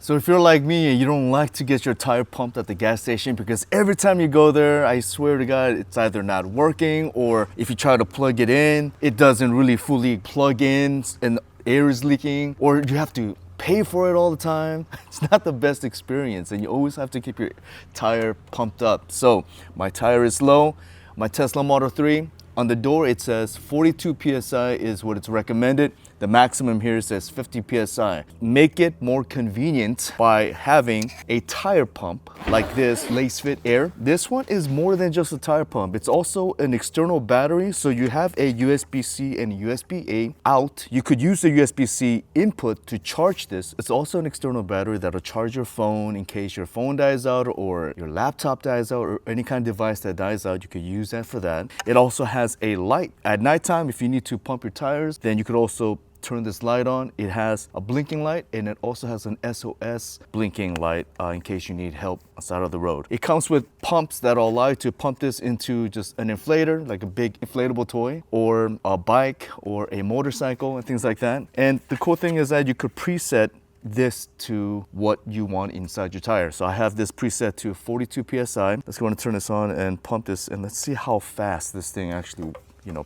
So if you're like me and you don't like to get your tire pumped at the gas station, because every time you go there, I swear to God, it's either not working, or if you try to plug it in, it doesn't really fully plug in and air is leaking, or you have to pay for it all the time. It's not the best experience, and you always have to keep your tire pumped up. So my tire is low. My Tesla Model 3, on the door it says 42 psi is what it's recommended. The maximum here says 50 psi. Make it more convenient by having a tire pump like this Lazfit Air. This one is more than just a tire pump. It's also an external battery. So you have a USB-C and USB-A out. You could use the USB-C input to charge this. It's also an external battery that'll charge your phone in case your phone dies out or your laptop dies out or any kind of device that dies out. You could use that for that. It also has a light. At nighttime, if you need to pump your tires, then you could also turn this light on. It has a blinking light, and it also has an SOS blinking light in case you need help on the side of the road. It comes with pumps that will allow you to pump this into just an inflator, like a big inflatable toy, or a bike, or a motorcycle, and things like that. And the cool thing is that you could preset this to what you want inside your tire. So I have this preset to 42 psi. Let's go and turn this on and pump this, and let's see how fast this thing actually,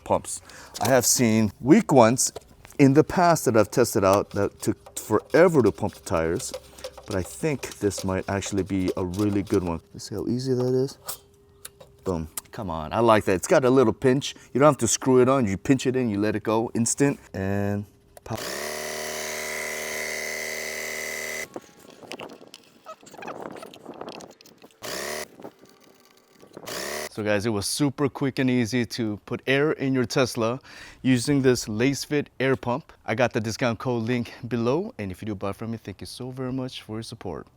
pumps. I have seen weak ones in the past that I've tested out that took forever to pump the tires, but I think this might actually be a really good one. You see how easy that is? Boom. Come on, I like that. It's got a little pinch. You don't have to screw it on. You pinch it in, you let it go, instant, and pop. So guys, it was super quick and easy to put air in your Tesla using this Lazfit air pump. I got the discount code link below, and if you do buy from me, thank you so very much for your support.